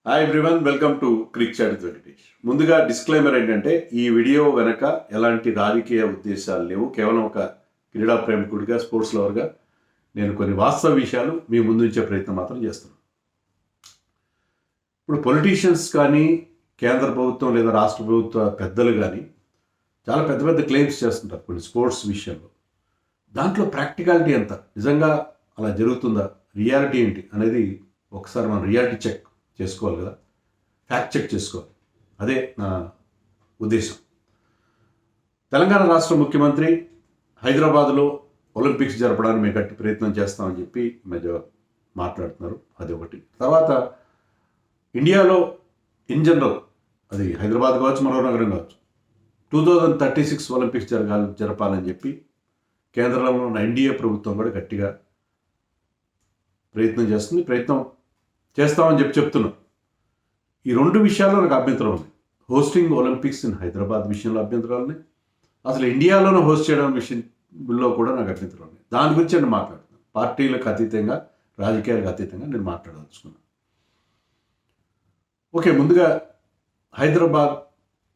Hi everyone, welcome to crick chat with Venkatesh. ముందుగా disclaimer ఏంటంటే ఈ వీడియో వెనక ఎలాంటి రాజకీయ ఉద్దేశాలు లేవు. కేవలం ఒక క్రీడా ప్రేమికుడిగా, స్పోర్ట్స్ లవర్గా నేను కొన్ని వాస్తవ విషయాలు మీ ముందు ఉంచే ప్రయత్నం మాత్రం చేస్తున్నాను. ఇప్పుడు పొలిటీషియన్స్ కానీ, కేంద్ర ప్రభుత్వం లేదా రాష్ట్ర ప్రభుత్వ పెద్దలు కానీ చాలా పెద్ద పెద్ద క్లెయిమ్స్ చేస్తుంటారు కొన్ని స్పోర్ట్స్ విషయంలో. దాంట్లో ప్రాక్టికాలిటీ ఎంత, నిజంగా అలా జరుగుతుందా, రియాలిటీ ఏంటి అనేది ఒకసారి మనం రియాలిటీ చెక్ చేసుకోవాలి కదా, ఫ్యాక్ట్ చెక్ చేసుకోవాలి. అదే నా ఉద్దేశం. తెలంగాణ రాష్ట్ర ముఖ్యమంత్రి హైదరాబాద్లో ఒలింపిక్స్ జరపడానికి మేము గట్టి ప్రయత్నం చేస్తామని చెప్పి మధ్య మాట్లాడుతున్నారు. అది ఒకటి. తర్వాత ఇండియాలో ఇన్ జనరల్, అది హైదరాబాద్ కావచ్చు, మరో నగరం కావచ్చు, 2036 ఒలింపిక్స్ జరపాలని చెప్పి కేంద్రంలో ఉన్న ఎన్డీఏ ప్రభుత్వం కూడా గట్టిగా ప్రయత్నం చేస్తుంది. ప్రయత్నం చేస్తామని చెప్తున్నాం. ఈ రెండు విషయాల్లో నాకు అభ్యంతరం ఉంది. హోస్టింగ్ ఒలింపిక్స్ ఇన్ హైదరాబాద్ విషయంలో అభ్యంతరాలు ఉన్నాయి. అసలు ఇండియాలోనే హోస్ట్ చేయడం విషయంలో కూడా నాకు అభ్యంతరం ఉన్నాయి. దాని గురించి నేను మాట్లాడుతున్నాను. పార్టీలకు అతీతంగా, రాజకీయాలకు అతీతంగా నేను మాట్లాడదలుచుకున్నాను. ఓకే, ముందుగా Hyderabad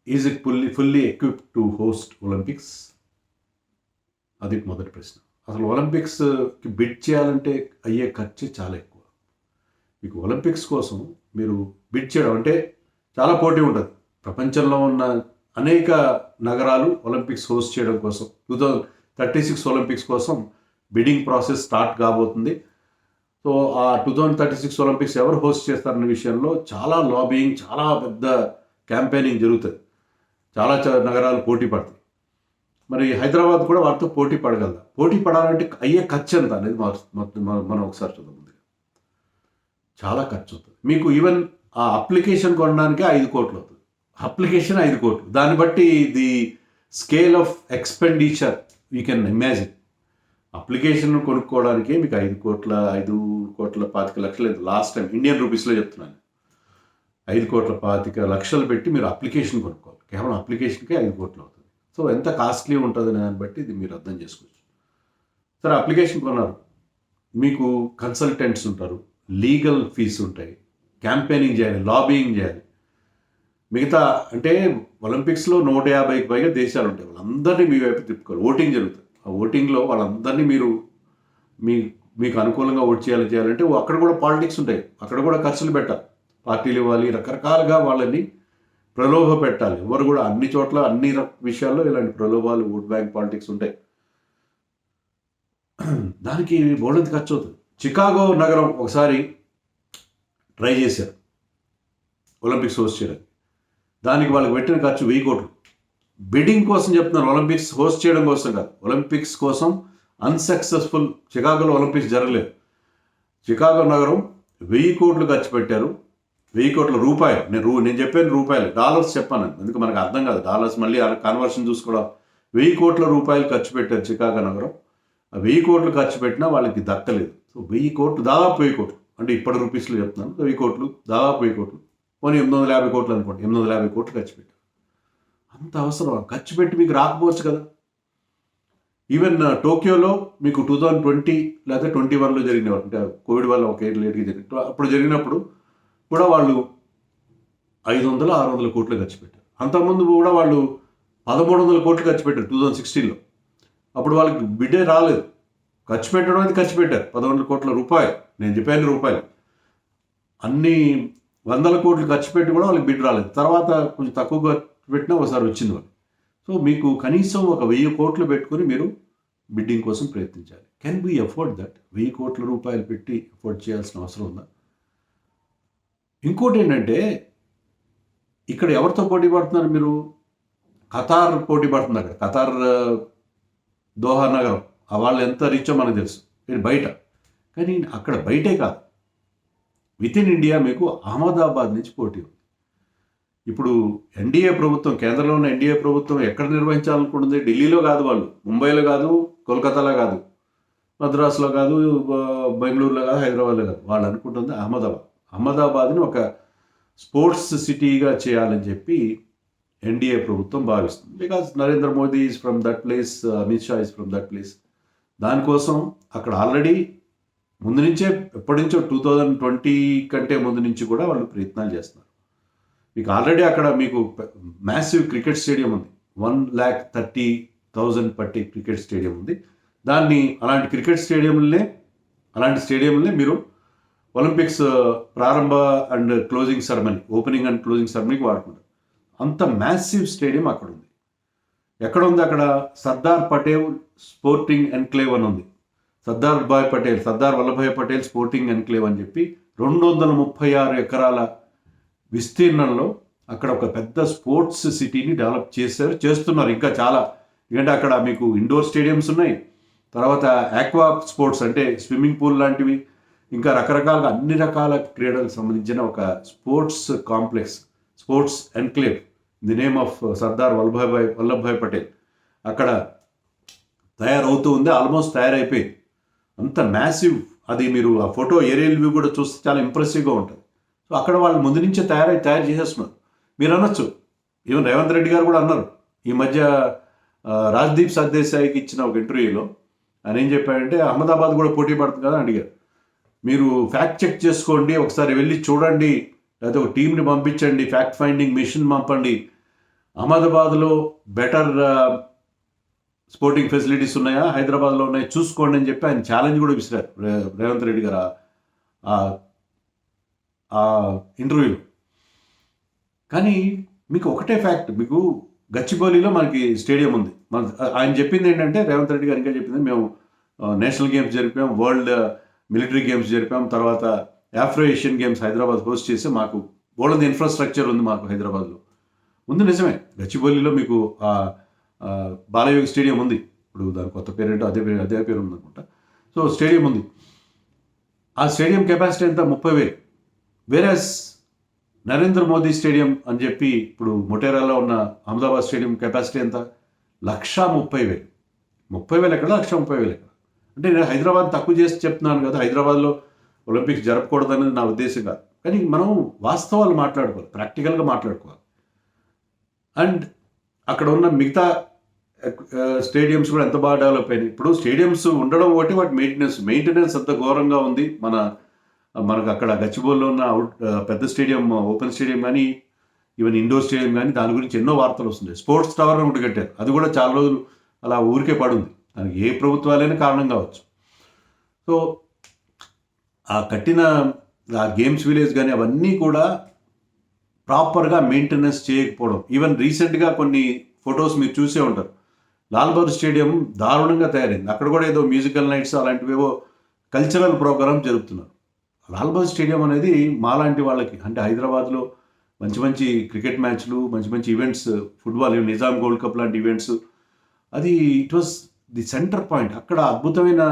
is it fully equipped to host Olympics? అది మొదటి ప్రశ్న. అసలు ఒలింపిక్స్కి బిడ్ చేయాలంటే అయ్యే ఖర్చు చాలా ఎక్కువ. మీకు ఒలింపిక్స్ కోసం మీరు బిడ్ చేయడం అంటే చాలా పోటీ ఉంటుంది. ప్రపంచంలో ఉన్న అనేక నగరాలు ఒలింపిక్స్ హోస్ట్ చేయడం కోసం 2036 ఒలింపిక్స్ కోసం బిడ్డింగ్ ప్రాసెస్ స్టార్ట్ కాబోతుంది. సో ఆ 2036 ఒలింపిక్స్ ఎవరు హోస్ట్ చేస్తారనే విషయంలో చాలా లాబియింగ్, చాలా పెద్ద క్యాంపెయినింగ్ జరుగుతుంది. చాలా నగరాలు పోటీ పడతాయి. మరి హైదరాబాద్ కూడా వారితో పోటీ పడగలదా? పోటీ పడాలంటే అయ్యే ఖర్చు ఎంత అనేది మనం ఒకసారి చూద్దాం. చాలా ఖర్చు అవుతుంది. మీకు ఈవెన్ ఆ అప్లికేషన్ కొనడానికి 5 కోట్లు అవుతుంది. అప్లికేషన్ 5 కోట్లు. దాన్ని బట్టి the scale of expenditure you can imagine. Application కొనుక్కోవడానికి మీకు 5 కోట్ల 25 లక్షలు లేదు. లాస్ట్ టైం ఇండియన్ రూపీస్లో చెప్తున్నాను. 5 కోట్ల 25 లక్షలు పెట్టి మీరు అప్లికేషన్ కొనుక్కోవాలి. కేవలం అప్లికేషన్కే 5 కోట్లు అవుతుంది. సో ఎంత కాస్ట్లీ ఉంటుంది దాన్ని బట్టి ఇది మీరు అర్థం చేసుకోవచ్చు. సరే, అప్లికేషన్ కొన్నారు, మీకు కన్సల్టెంట్స్ ఉంటారు, లీగల్ ఫీజు ఉంటాయి, క్యాంపెయినింగ్ చేయాలి, లాబియింగ్ చేయాలి. మిగతా అంటే ఒలింపిక్స్లో 150కి పైగా దేశాలు ఉంటాయి. వాళ్ళందరినీ మీ వైపు తిప్పుకోవాలి. ఓటింగ్ జరుగుతుంది. ఆ ఓటింగ్లో వాళ్ళందరినీ మీకు అనుకూలంగా ఓట్ చేయాలంటే అక్కడ కూడా పాలిటిక్స్ ఉంటాయి. అక్కడ కూడా ఖర్చులు పెట్టాలి, పార్టీలు ఇవ్వాలి, రకరకాలుగా వాళ్ళని ప్రలోభ పెట్టాలి. ఎవరు కూడా అన్ని చోట్ల అన్ని విషయాల్లో ఇలాంటి ప్రలోభాలు, ఓట్ బ్యాంక్ పాలిటిక్స్ ఉంటాయి. దానికి బోల్డంత ఖర్చు అవుతుంది. చికాగో నగరం ఒకసారి ట్రై చేశారు ఒలింపిక్స్ హోస్ట్ చేయడానికి. దానికి వాళ్ళకి పెట్టిన ఖర్చు 1000 కోట్లు. బిడ్డింగ్ కోసం చెప్తున్నారు, ఒలింపిక్స్ హోస్ట్ చేయడం కోసం కాదు. ఒలింపిక్స్ కోసం అన్సక్సెస్ఫుల్. చికాగోలో ఒలింపిక్స్ జరగలేదు. చికాగో నగరం 1000 కోట్లు ఖర్చు పెట్టారు. 1000 కోట్ల రూపాయలు. నేను చెప్పాను రూపాయలు, డాలర్స్ చెప్పాను. ఎందుకు మనకు అర్థం కాదు డాలర్స్, మళ్ళీ కన్వర్షన్ చూసుకోవడం. 1000 కోట్ల రూపాయలు ఖర్చు పెట్టారు చికాగో నగరం. 1000 కోట్లు ఖర్చు పెట్టినా వాళ్ళకి దక్కలేదు. సో 1000 కోట్లు, దాదాపు 1000 కోట్లు, అంటే ఇప్పటి రూపీస్లో చెప్తున్నాను. 1000 కోట్లు, దాదాపు 1000 కోట్లు, పోనీ 850 కోట్లు అనుకోండి. 850 కోట్లు ఖర్చు పెట్టారు. అంత అవసరం? ఖర్చు పెట్టి మీకు రాకపోవచ్చు కదా. ఈవెన్ టోక్యోలో మీకు 2020 లేదా 2021లో జరిగిన, అంటే కోవిడ్ వల్ల ఒక లేట్గా జరిగినట్టు, అప్పుడు జరిగినప్పుడు కూడా వాళ్ళు 500-600 కోట్లు ఖర్చు పెట్టారు. అంతకుముందు కూడా వాళ్ళు 1300 కోట్లు ఖర్చు పెట్టారు 2016లో. అప్పుడు వాళ్ళకి బిడ్డే రాలేదు. ఖర్చు పెట్టడం అనేది ఖర్చు పెట్టారు 1100 కోట్ల రూపాయలు. నేను చెప్పాను రూపాయలు. అన్ని 100 కోట్లు ఖర్చు పెట్టి కూడా వాళ్ళకి బిడ్ రాలేదు. తర్వాత కొంచెం తక్కువ ఖర్చు పెట్టినా ఒకసారి వచ్చింది వాళ్ళు. సో మీకు కనీసం ఒక 1000 కోట్లు పెట్టుకొని మీరు బిడ్డింగ్ కోసం ప్రయత్నించాలి. Can be afford that? 1000 కోట్ల రూపాయలు పెట్టి అఫోర్డ్ చేయాల్సిన అవసరం ఉందా? ఇంకోటి ఏంటంటే, ఇక్కడ ఎవరితో పోటీ పడుతున్నారు మీరు? ఖతార్ పోటీ పడుతుంది. అక్కడ ఖతార్ దోహా నగరం, వాళ్ళు ఎంత రిచ్చో మనకు తెలుసు. బయట, కానీ అక్కడ బయటే కాదు, విత్ ఇన్ ఇండియా మీకు అహ్మదాబాద్ నుంచి పోటీ ఉంది. ఇప్పుడు ఎన్డీఏ ప్రభుత్వం, కేంద్రంలో ఉన్న ఎన్డీఏ ప్రభుత్వం ఎక్కడ నిర్వహించాలనుకుంటుంది? ఢిల్లీలో కాదు, వాళ్ళు ముంబైలో కాదు, కోల్కతాలో కాదు, మద్రాసులో కాదు, బెంగళూరులో కాదు, హైదరాబాద్లో కాదు. వాళ్ళు అనుకుంటుంది అహ్మదాబాద్ని ఒక స్పోర్ట్స్ సిటీగా చేయాలని చెప్పి ఎన్డీఏ ప్రభుత్వం భావిస్తుంది. Because Narendra Modi is from that place, Amit Shah is from that place. దానికోసం అక్కడ ఆల్రెడీ ముందు నుంచే ఎప్పటి నుంచో 2020 కంటే ముందు నుంచి కూడా వాళ్ళు ప్రయత్నాలు చేస్తున్నారు. మీకు ఆల్రెడీ అక్కడ మీకు మ్యాసివ్ క్రికెట్ స్టేడియం ఉంది. 1,30,000 పట్టి క్రికెట్ స్టేడియం ఉంది. దాన్ని అలాంటి స్టేడియంలనే మీరు ఒలింపిక్స్ ప్రారంభ and closing ceremony, opening and closing సెరమనీకి వాడుకుంటారు. అంత మ్యాసివ్ స్టేడియం అక్కడ ఉంది. ఎక్కడ ఉంది? అక్కడ సర్దార్ పటేల్ స్పోర్టింగ్ ఎన్క్లేవ్ అని ఉంది. సర్దార్ వల్లభాయ్ పటేల్ స్పోర్టింగ్ ఎన్క్లేవ్ అని చెప్పి 236 ఎకరాల విస్తీర్ణంలో అక్కడ ఒక పెద్ద స్పోర్ట్స్ సిటీని డెవలప్ చేస్తున్నారు. ఇంకా చాలా, ఎందుకంటే అక్కడ మీకు ఇండోర్ స్టేడియంస్ ఉన్నాయి, తర్వాత ఆక్వా స్పోర్ట్స్ అంటే స్విమ్మింగ్ పూల్ లాంటివి, ఇంకా రకరకాలుగా అన్ని రకాల క్రీడలకు సంబంధించిన ఒక sports complex, sports enclave, the name of Sardar Vallabhbhai Patel అక్కడ తయారవుతూ ఉంది. ఆల్మోస్ట్ తయారైపోయింది. అంత మ్యాసివ్. అది మీరు ఆ ఫోటో ఏరియల్ వ్యూ కూడా చూస్తే చాలా ఇంప్రెసివ్గా ఉంటుంది. సో అక్కడ వాళ్ళు ముందు నుంచే తయారు చేసేస్తున్నారు. మీరు అనొచ్చు, ఈవెన్ రేవంత్ రెడ్డి గారు కూడా అన్నారు ఈ మధ్య రాజ్దీప్ సర్దేశాయికి ఇచ్చిన ఒక ఇంటర్వ్యూలో. ఆయన ఏం చెప్పాడంటే, అహ్మదాబాద్ కూడా పోటీ పడుతుంది కదా అని అడిగారు. మీరు ఫ్యాక్ట్ చెక్ చేసుకోండి, ఒకసారి వెళ్ళి చూడండి, లేకపోతే ఒక టీంని పంపించండి, ఫ్యాక్ట్ ఫైండింగ్ మిషన్ పంపండి, అహ్మదాబాద్లో బెటర్ స్పోర్టింగ్ ఫెసిలిటీస్ ఉన్నాయా, హైదరాబాద్లో ఉన్నాయి, చూసుకోండి అని చెప్పి ఆయన ఛాలెంజ్ కూడా విసిరారు రేవంత్ రెడ్డి గారు ఆ ఇంటర్వ్యూలో. కానీ మీకు ఒకటే ఫ్యాక్ట్, మీకు గచ్చిబౌలిలో మనకి స్టేడియం ఉంది. ఆయన చెప్పింది ఏంటంటే, రేవంత్ రెడ్డి గారు ఇంకా చెప్పింది, మేము నేషనల్ గేమ్స్ జరిపాం, వరల్డ్ మిలిటరీ గేమ్స్ జరిపాం, తర్వాత Afro Asian games Hyderabad host చేసి మాకు బోల్డ్ ఇన్ఫ్రాస్ట్రక్చర్ ఉంది మాకు హైదరాబాద్లో ఉంది. నిజమే, గచ్చిబౌలిలో మీకు బాలయోగి స్టేడియం ఉంది. ఇప్పుడు దాని కొత్త పేరేంటో అదే పేరు ఉందనుకుంటా. సో స్టేడియం ఉంది. ఆ స్టేడియం కెపాసిటీ ఎంత? 30,000. వేరేస్ నరేంద్ర మోదీ స్టేడియం అని చెప్పి ఇప్పుడు మొటేరాలో ఉన్న అహ్మదాబాద్ స్టేడియం కెపాసిటీ ఎంత? 1,30,000. 30,000 ఎక్కడ, 1,30,000 ఎక్కడ? అంటే నేను హైదరాబాద్ తక్కువ చేసి చెప్తున్నాను కదా, హైదరాబాద్లో ఒలింపిక్స్ జరపకూడదనేది నా ఉద్దేశం కాదు. కానీ మనం వాస్తవాలు మాట్లాడుకోవాలి, ప్రాక్టికల్గా మాట్లాడుకోవాలి. అండ్ అక్కడ ఉన్న మిగతా స్టేడియంస్ కూడా ఎంత బాగా డెవలప్ అయినాయి. ఇప్పుడు స్టేడియంస్ ఉండడం ఒకటి, వాటి మెయింటెనెన్స్ అంత ఘోరంగా ఉంది. మనకు అక్కడ గచ్చిబౌలిలో ఉన్న పెద్ద స్టేడియం, ఓపెన్ స్టేడియం కానీ, ఈవెన్ ఇండోర్ స్టేడియం కానీ, దాని గురించి ఎన్నో వార్తలు వస్తున్నాయి. స్పోర్ట్స్ టవర్ ఒకటి కట్టారు, అది కూడా చాలా రోజులు అలా ఊరికే పడుంది. దానికి ఏ ప్రభుత్వాలైనా కారణం కావచ్చు. సో ఆ కట్టిన ఆ గేమ్స్ విలేజ్ కానీ అవన్నీ కూడా ప్రాపర్గా మెయింటెనెన్స్ చేయకపోవడం. ఈవెన్ రీసెంట్గా కొన్ని ఫొటోస్ మీరు చూసే ఉంటారు, లాల్ బహదూర్ స్టేడియం దారుణంగా తయారైంది. అక్కడ కూడా ఏదో మ్యూజికల్ నైట్స్ అలాంటివేవో కల్చరల్ ప్రోగ్రామ్ జరుపుతున్నారు. లాల్ బహదూర్ స్టేడియం అనేది మాలాంటి వాళ్ళకి, అంటే హైదరాబాద్లో మంచి మంచి క్రికెట్ మ్యాచ్లు, మంచి మంచి events, football, Nizam gold cup లాంటి ఈవెంట్స్, అది it was the centre point. అక్కడ అద్భుతమైన,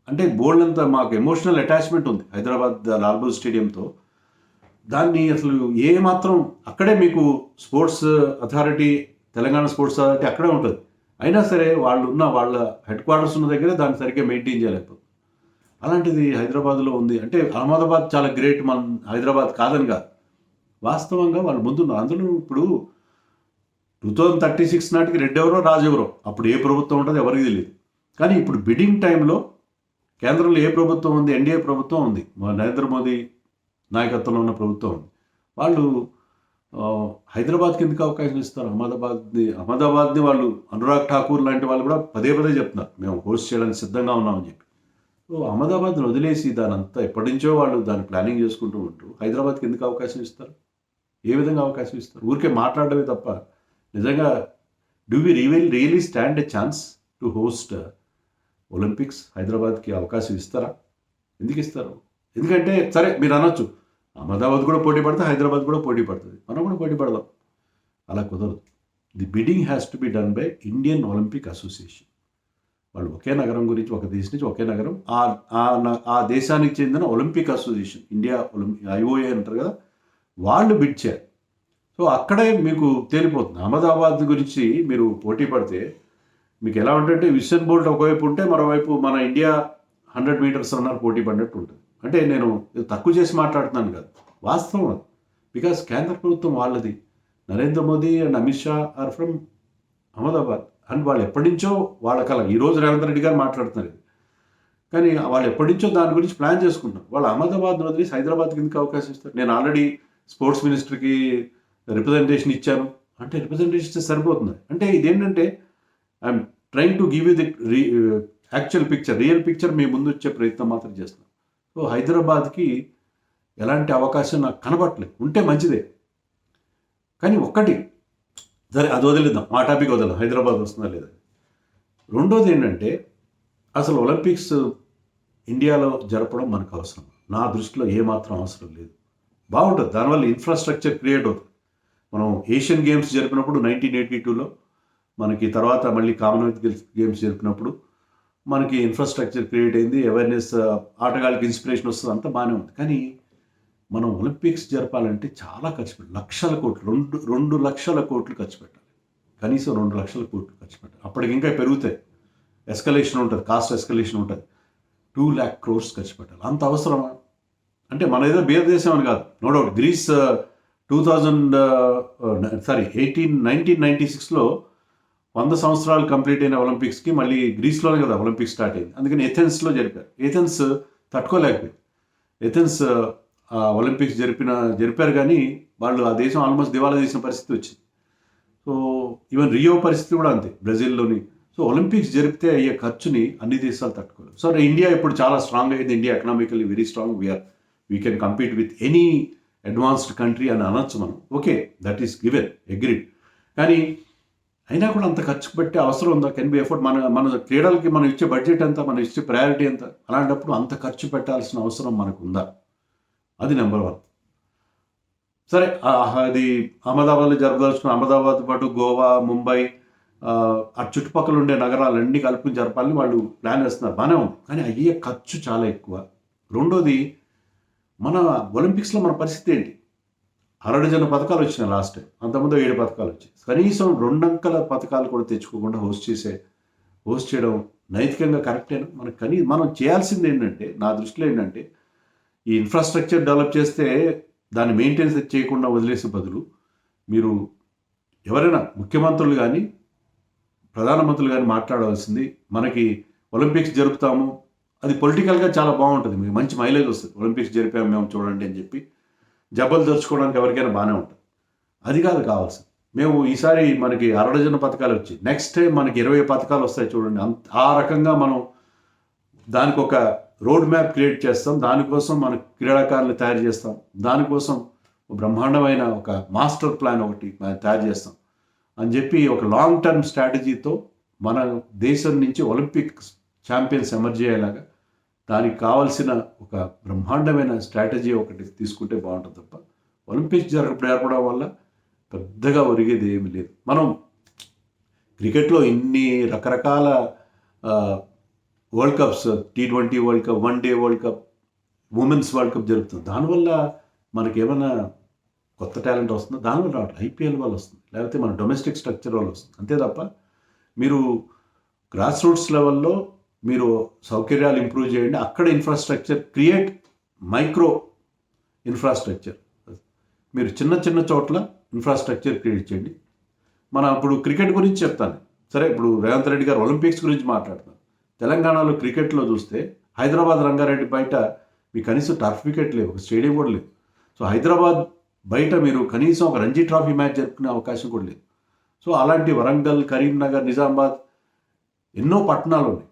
అంటే బోల్డ్ అంతా మాకు ఎమోషనల్ అటాచ్మెంట్ ఉంది హైదరాబాద్ లాల్ బహదూర్ స్టేడియంతో. దాన్ని అసలు ఏమాత్రం, అక్కడే మీకు sports authority, Telangana sports authority అక్కడే ఉంటుంది. అయినా సరే వాళ్ళ హెడ్ క్వార్టర్స్ ఉన్న దగ్గర దాన్ని సరిగ్గా మెయింటైన్ చేయలేకపోతుంది. అలాంటిది హైదరాబాద్లో ఉంది. అంటే అహ్మదాబాద్ చాలా గ్రేట్, మన హైదరాబాద్ కాదని కాదు, వాస్తవంగా వాళ్ళు ముందున్నారు. అందులో ఇప్పుడు 2036 నాటికి రెడ్డి ఎవరో రాజు ఎవరో, అప్పుడు ఏ ప్రభుత్వం ఉంటుందో ఎవరికి తెలియదు. కానీ ఇప్పుడు బిడ్డింగ్ టైంలో కేంద్రంలో ఏ ప్రభుత్వం ఉంది? ఎన్డీఏ ప్రభుత్వం ఉంది, నరేంద్ర మోదీ నాయకత్వంలో ఉన్న ప్రభుత్వం ఉంది. వాళ్ళు హైదరాబాద్కి ఎందుకు అవకాశం ఇస్తారు? అహ్మదాబాద్ని వాళ్ళు, అనురాగ్ ఠాకూర్ లాంటి వాళ్ళు కూడా పదే చెప్తున్నారు, మేము హోస్ట్ చేయడానికి సిద్ధంగా ఉన్నామని చెప్పి. సో అహ్మదాబాద్ని వదిలేసి దాని అంతా ఎప్పటి నుంచో వాళ్ళు దాన్ని ప్లానింగ్ చేసుకుంటూ ఉంటూ హైదరాబాద్కి ఎందుకు అవకాశం ఇస్తారు? ఏ విధంగా అవకాశం ఇస్తారు? ఊరికే మాట్లాడమే తప్ప నిజంగా do we really stand a chance to host Olympics? హైదరాబాద్కి అవకాశం ఇస్తారా? ఎందుకు ఇస్తారు? ఎందుకంటే సరే మీరు అనొచ్చు, అహ్మదాబాద్ కూడా పోటీ పడితే హైదరాబాద్ కూడా పోటీ పడుతుంది, మనం కూడా పోటీ పడదాం. అలా కుదరదు. The bidding has to be done by Indian Olympic association. వాళ్ళు ఒకే నగరం గురించి, ఒక దేశం నుంచి ఒకే నగరం, ఆ దేశానికి చెందిన ఒలింపిక్ అసోసియేషన్, ఇండియా ఐఓఏ అంటారు కదా, వాళ్ళు బిడ్ చేయాలి. సో అక్కడే మీకు తేలిపోతుంది. అహ్మదాబాద్ గురించి మీరు పోటీ పడితే మీకు ఎలా ఉంటుంటే, యుసేన్ బోల్ట్ ఒకవైపు ఉంటే మరోవైపు మన ఇండియా 100 మీటర్స్ రన్నర్ పోటీ పడినట్టు ఉంటుంది. అంటే నేను తక్కువ చేసి మాట్లాడుతున్నాను కాదు, వాస్తవం అది. బికాస్ కేంద్ర ప్రభుత్వం వాళ్ళది, Narendra Modi and Amit Shah are from Ahmedabad. And వాళ్ళు ఎప్పటి నుంచో వాళ్ళ కల, ఈరోజు రేవంత్ రెడ్డి గారు మాట్లాడుతున్నారు. కానీ వాళ్ళు ఎప్పటి నుంచో దాని గురించి ప్లాన్ చేసుకుంటున్నారు. వాళ్ళు అహ్మదాబాద్ వదిలేసి హైదరాబాద్కి ఎందుకు అవకాశం ఇస్తారు? నేను ఆల్రెడీ స్పోర్ట్స్ మినిస్టర్కి రిప్రజెంటేషన్ ఇచ్చాను అంటే రిప్రజెంటేషన్ ఇస్తే సరిపోతుంది. అంటే ఇదేంటంటే I'm trying to give you the actual picture, real picture మీ ముందు వచ్చే ప్రయత్నం మాత్రం చేస్తున్నాను. సో హైదరాబాద్కి ఎలాంటి అవకాశం నాకు కనబట్టలేదు. ఉంటే మంచిదే, కానీ ఒక్కటి సరే అది వదిలేద్దాం, ఆ టాపిక్ వదిలేద్దాం, హైదరాబాద్ వస్తుందా లేదా. రెండోది ఏంటంటే అసలు ఒలింపిక్స్ ఇండియాలో జరపడం మనకు అవసరం. నా దృష్టిలో ఏమాత్రం అవసరం లేదు. బాగుంటుంది, దానివల్ల ఇన్ఫ్రాస్ట్రక్చర్ క్రియేట్ అవుతుంది. మనం ఏషియన్ గేమ్స్ జరిపినప్పుడు 1982లో మనకి, తర్వాత మళ్ళీ కామన్వెల్త్ గేమ్స్ జరిపినప్పుడు మనకి ఇన్ఫ్రాస్ట్రక్చర్ క్రియేట్ అయింది, అవేర్నెస్, ఆటగాళ్ళకి ఇన్స్పిరేషన్ వస్తుంది, అంతా బాగానే ఉంది. కానీ మనం ఒలింపిక్స్ జరపాలంటే చాలా ఖర్చు పెట్టాలి. లక్షల కోట్లు, 2 లక్షల కోట్లు ఖర్చు పెట్టాలి. కనీసం 2 లక్షల కోట్లు ఖర్చు పెట్టాలి. అప్పటికి ఇంకా పెరుగుతాయి, ఎస్కలేషన్ ఉంటుంది, కాస్ట్ ఎస్కలేషన్ ఉంటుంది. 2 lakh crores ఖర్చు పెట్టాలి. అంత అవసరమా? అంటే మన ఏదో బీద దేశం అని కాదు, నో డౌట్. గ్రీస్ 1996లో 100 సంవత్సరాలు కంప్లీట్ అయిన ఒలింపిక్స్కి మళ్ళీ గ్రీస్లోనే కదా ఒలింపిక్స్ స్టార్ట్ అయింది. అందుకని ఏథెన్స్లో జరిపారు. ఏథెన్స్ తట్టుకోలేకపోయింది. ఏథెన్స్ ఒలింపిక్స్ జరిపారు కానీ వాళ్ళు ఆ దేశం ఆల్మోస్ట్ దివాలా చేసిన పరిస్థితి వచ్చింది. సో ఈవెన్ రియో పరిస్థితి కూడా అంతే, బ్రెజిల్లోని. సో ఒలింపిక్స్ జరిపితే అయ్యే ఖర్చుని అన్ని దేశాలు తట్టుకోలేదు. సో ఇండియా ఇప్పుడు చాలా స్ట్రాంగ్ అయింది. India economically very strong. We can compete with any advanced country అని అనొచ్చు మనం. Okay, that is given, agreed. కానీ అయినా కూడా అంత ఖర్చు పెట్టే అవసరం ఉందా? Can be effort. మన క్రీడలకి మనం ఇచ్చే బడ్జెట్ ఎంత, మనం ఇచ్చే ప్రయారిటీ ఎంత? అలాంటప్పుడు అంత ఖర్చు పెట్టాల్సిన అవసరం మనకు ఉందా? అది నెంబర్ 1. సరే, అది అహ్మదాబాద్లో జరపదలుచుకున్న, అహ్మదాబాద్ పాటు గోవా, ముంబై, ఆ చుట్టుపక్కల ఉండే నగరాలన్నీ కలుపుకుని జరపాలని వాళ్ళు ప్లాన్ వేస్తున్నారు, బాగానే ఉంది. కానీ అయ్యే ఖర్చు చాలా ఎక్కువ. రెండోది, మన ఒలింపిక్స్లో మన పరిస్థితి ఏంటి? 6 డజన్ పథకాలు వచ్చినాయి లాస్ట్ టైం, అంతకుముందు 7 పథకాలు వచ్చాయి. కనీసం 2 అంకెల పథకాలు కూడా తెచ్చుకోకుండా హోస్ట్ చేయడం నైతికంగా కరెక్టేనా? మనం చేయాల్సింది ఏంటంటే, నా దృష్టిలో ఏంటంటే, ఈ ఇన్ఫ్రాస్ట్రక్చర్ డెవలప్ చేస్తే దాన్ని మెయింటెనెన్స్ చేయకుండా వదిలేసే బదులు, మీరు ఎవరైనా ముఖ్యమంత్రులు కానీ ప్రధానమంత్రులు కానీ మాట్లాడవలసింది, మనకి ఒలింపిక్స్ జరుపుతాము, అది పొలిటికల్గా చాలా బాగుంటుంది, మీకు మంచి మైలేజ్ వస్తుంది, ఒలింపిక్స్ జరిపాము మేము చూడండి అని చెప్పి జబ్బలు తెరుచుకోవడానికి ఎవరికైనా బాగానే ఉంటుంది. అది కాదు కావాల్సింది. మేము ఈసారి మనకి 6 డజన్ పథకాలు వచ్చాయి, నెక్స్ట్ టైం మనకి 20 పథకాలు వస్తాయి చూడండి. ఆ రకంగా మనం దానికి ఒక రోడ్ మ్యాప్ క్రియేట్ చేస్తాం, దానికోసం మన క్రీడాకారులు తయారు చేస్తాం, దానికోసం బ్రహ్మాండమైన ఒక మాస్టర్ ప్లాన్ ఒకటి తయారు చేస్తాం అని చెప్పి ఒక లాంగ్ టర్మ్ స్ట్రాటజీతో మన దేశం నుంచి ఒలింపిక్ ఛాంపియన్స్ ఎమర్జ్ అయ్యేలాగా దానికి కావాల్సిన ఒక బ్రహ్మాండమైన స్ట్రాటజీ ఒకటి తీసుకుంటే బాగుంటుంది తప్ప ఒలింపిక్స్ జరపడం వల్ల పెద్దగా ఒరిగేది ఏమీ లేదు. మనం క్రికెట్లో ఇన్ని రకరకాల world cups, T20 world cup, 1 day world cup, women's world cup జరుగుతుంది. దానివల్ల మనకి ఏమైనా కొత్త టాలెంట్ వస్తుందో? దానివల్ల రావట్లేదు. IPL వల్ల వస్తుంది, లేకపోతే మన డొమెస్టిక్ స్ట్రక్చర్ వల్ల వస్తుంది. అంతే తప్ప మీరు గ్రాస్ రూట్స్ లెవెల్లో మీరు సౌకర్యాలు ఇంప్రూవ్ చేయండి, అక్కడ ఇన్ఫ్రాస్ట్రక్చర్ క్రియేట్, మైక్రో ఇన్ఫ్రాస్ట్రక్చర్, మీరు చిన్న చోట్ల ఇన్ఫ్రాస్ట్రక్చర్ క్రియేట్ చేయండి. ఇప్పుడు క్రికెట్ గురించి చెప్తాను. సరే, ఇప్పుడు రేవంత్ రెడ్డి గారు ఒలింపిక్స్ గురించి మాట్లాడుతున్నారు. తెలంగాణలో క్రికెట్లో చూస్తే హైదరాబాద్ రంగారెడ్డి బయట మీకు కనీసం టర్ఫ్ వికెట్ లేవు, ఒక స్టేడియం కూడా లేదు. సో హైదరాబాద్ బయట మీరు కనీసం ఒక రంజీ ట్రాఫీ మ్యాచ్ జరుపుకునే అవకాశం కూడా లేదు. సో అలాంటి వరంగల్, కరీంనగర్, నిజామాబాద్ ఎన్నో పట్టణాలు ఉన్నాయి.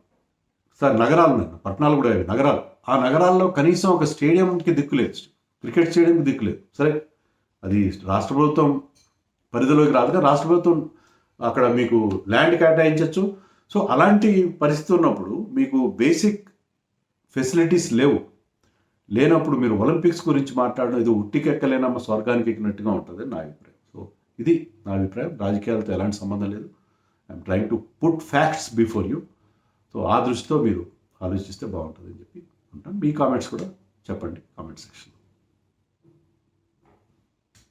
సార్ నగరాలు ఉన్నాయి, పట్టణాలు కూడా అవి నగరాలు. ఆ నగరాల్లో కనీసం ఒక స్టేడియంకి దిక్కులేదు, క్రికెట్ స్టేడియంకి దిక్కులేదు. సరే, అది రాష్ట్ర ప్రభుత్వం పరిధిలోకి రాదు, కానీ రాష్ట్ర ప్రభుత్వం అక్కడ మీకు ల్యాండ్ కేటాయించవచ్చు. సో అలాంటి పరిస్థితి ఉన్నప్పుడు మీకు బేసిక్ ఫెసిలిటీస్ లేనప్పుడు మీరు ఒలింపిక్స్ గురించి మాట్లాడడం ఇది ఉట్టికెక్కలేనమ్మ స్వర్గానికి ఎక్కినట్టుగా ఉంటుంది నా అభిప్రాయం. సో ఇది నా అభిప్రాయం. రాజకీయాలతో ఎలాంటి సంబంధం లేదు. I'm trying to put facts before you. So ఆ దృష్టితో మీరు ఆలోచిస్తే బాగుంటుందని చెప్పి ఉంటాను. మీ కామెంట్స్ కూడా చెప్పండి కామెంట్ సెక్షన్.